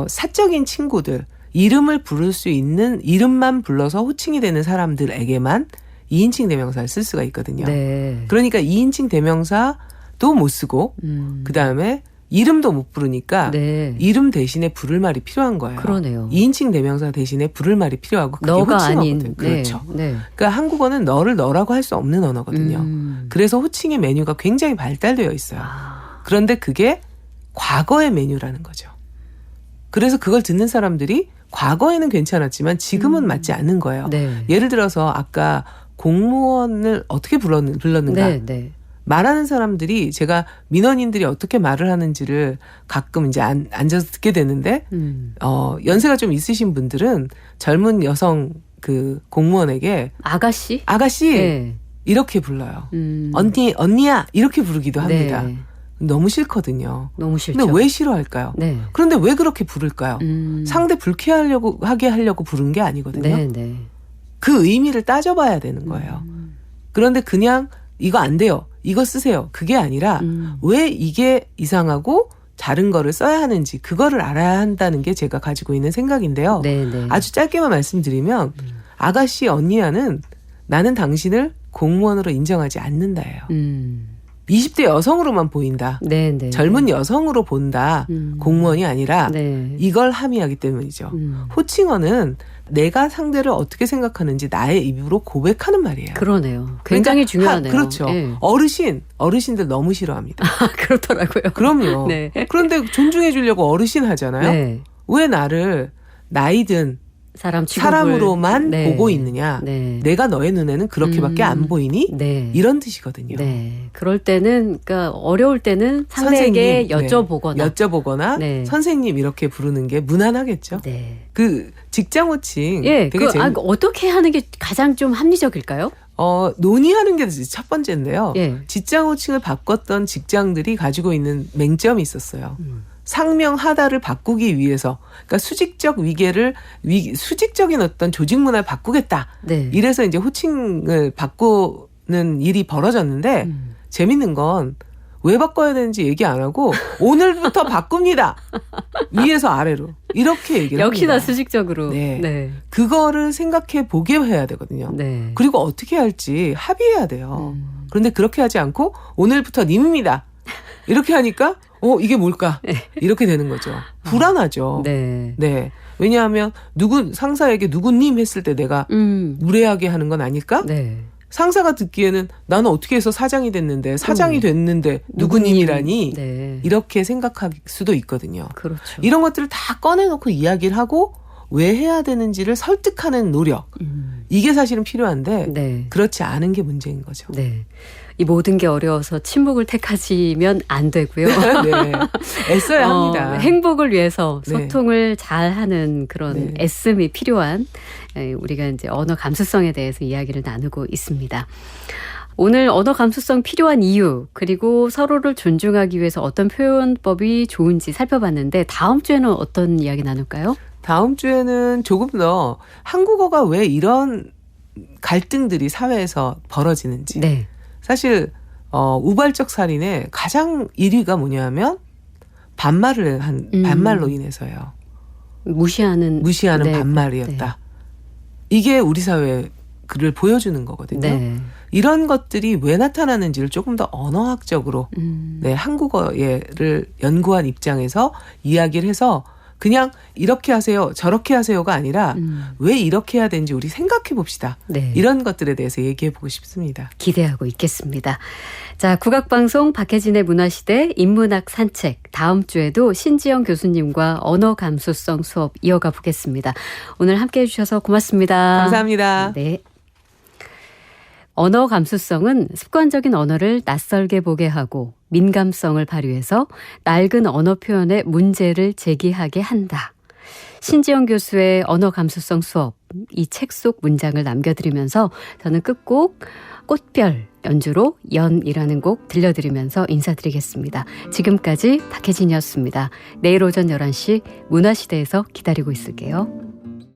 사적인 친구들 이름을 부를 수 있는 이름만 불러서 호칭이 되는 사람들에게만 2인칭 대명사를 쓸 수가 있거든요. 네. 그러니까 2인칭 대명사도 못 쓰고 그다음에 이름도 못 부르니까 네. 이름 대신에 부를 말이 필요한 거예요. 그러네요. 2인칭 대명사 대신에 부를 말이 필요하고 그게 너가 호칭어거든. 아닌. 그렇죠. 네. 네. 그러니까 한국어는 너를 너라고 할 수 없는 언어거든요. 그래서 호칭의 메뉴가 굉장히 발달되어 있어요. 그런데 그게 과거의 메뉴라는 거죠. 그래서 그걸 듣는 사람들이 과거에는 괜찮았지만 지금은 맞지 않는 거예요. 네. 예를 들어서 아까 공무원을 어떻게 불렀는가. 네. 네. 말하는 사람들이 제가 민원인들이 어떻게 말을 하는지를 가끔 이제 앉아서 듣게 되는데 연세가 좀 있으신 분들은 젊은 여성 그 공무원에게 아가씨 네. 이렇게 불러요. 언니야 이렇게 부르기도 합니다. 네. 너무 싫거든요. 너무 싫죠. 근데 왜 싫어할까요? 네. 그런데 왜 그렇게 부를까요? 상대 불쾌하게 하려고 부른 게 아니거든요. 네, 네. 그 의미를 따져봐야 되는 거예요. 그런데 그냥 이거 안 돼요. 이거 쓰세요. 그게 아니라 왜 이게 이상하고 다른 거를 써야 하는지 그거를 알아야 한다는 게 제가 가지고 있는 생각인데요. 네, 네. 아주 짧게만 말씀드리면 아가씨 언니야는 나는 당신을 공무원으로 인정하지 않는다예요. 20대 여성으로만 보인다. 네, 네. 젊은 여성으로 본다. 공무원이 아니라 네. 이걸 함의하기 때문이죠. 호칭어는 내가 상대를 어떻게 생각하는지 나의 입으로 고백하는 말이에요. 그러네요. 굉장히 그러니까 중요하네요. 그렇죠. 네. 어르신들 너무 싫어합니다. 그렇더라고요. 그럼요. 네. 그런데 존중해 주려고 어르신 하잖아요. 네. 왜 나를 나이든 사람으로만 네. 보고 있느냐. 네. 내가 너의 눈에는 그렇게밖에 안 보이니? 네. 이런 뜻이거든요. 네. 그럴 때는 그러니까 어려울 때는 상대에게 여쭤보거나 네. 선생님 이렇게 부르는 게 무난하겠죠. 네. 그 직장 호칭 예, 되게 어떻게 하는 게 가장 좀 합리적일까요? 논의하는 게 첫 번째인데요. 예. 직장 호칭을 바꿨던 직장들이 가지고 있는 맹점이 있었어요. 상명하다를 바꾸기 위해서, 그러니까 수직적인 어떤 조직 문화를 바꾸겠다. 네. 이래서 이제 호칭을 바꾸는 일이 벌어졌는데 재밌는 건 왜 바꿔야 되는지 얘기 안 하고 오늘부터 바꿉니다. 위에서 아래로 이렇게 얘기를 역시나 합니다. 수직적으로. 네. 네. 그거를 생각해 보게 해야 되거든요. 네. 그리고 어떻게 할지 합의해야 돼요. 그런데 그렇게 하지 않고 오늘부터 님입니다. 이렇게 하니까 이게 뭘까? 이렇게 되는 거죠. 불안하죠. 네. 네. 왜냐하면 상사에게 누구님 했을 때 내가 무례하게 하는 건 아닐까? 네. 상사가 듣기에는 나는 어떻게 해서 사장이 됐는데 사장이 됐는데 누구님이라니 네. 이렇게 생각할 수도 있거든요. 그렇죠. 이런 것들을 다 꺼내놓고 이야기를 하고 왜 해야 되는지를 설득하는 노력. 이게 사실은 필요한데 네. 그렇지 않은 게 문제인 거죠. 네. 이 모든 게 어려워서 침묵을 택하시면 안 되고요. 네. 애써야 합니다. 행복을 위해서 네. 소통을 잘하는 그런 네. 애씀이 필요한 우리가 이제 언어 감수성에 대해서 이야기를 나누고 있습니다. 오늘 언어 감수성 필요한 이유 그리고 서로를 존중하기 위해서 어떤 표현법이 좋은지 살펴봤는데 다음 주에는 어떤 이야기 나눌까요? 다음 주에는 조금 더 한국어가 왜 이런 갈등들이 사회에서 벌어지는지. 네. 사실 우발적 살인의 가장 1위가 뭐냐면 반말로 인해서요. 무시하는 네. 반말이었다. 네. 이게 우리 사회를 보여주는 거거든요. 네. 이런 것들이 왜 나타나는지를 조금 더 언어학적으로 네, 한국어를 연구한 입장에서 이야기를 해서 그냥 이렇게 하세요, 저렇게 하세요가 아니라 왜 이렇게 해야 되는지 우리 생각해 봅시다. 네. 이런 것들에 대해서 얘기해 보고 싶습니다. 기대하고 있겠습니다. 자, 국악방송 박혜진의 문화시대 인문학 산책 다음 주에도 신지영 교수님과 언어 감수성 수업 이어가 보겠습니다. 오늘 함께해 주셔서 고맙습니다. 감사합니다. 네. 언어 감수성은 습관적인 언어를 낯설게 보게 하고 민감성을 발휘해서 낡은 언어 표현의 문제를 제기하게 한다. 신지영 교수의 언어 감수성 수업, 이 책 속 문장을 남겨드리면서 저는 끝곡 꽃별 연주로 연이라는 곡 들려드리면서 인사드리겠습니다. 지금까지 박혜진이었습니다. 내일 오전 11시 문화시대에서 기다리고 있을게요.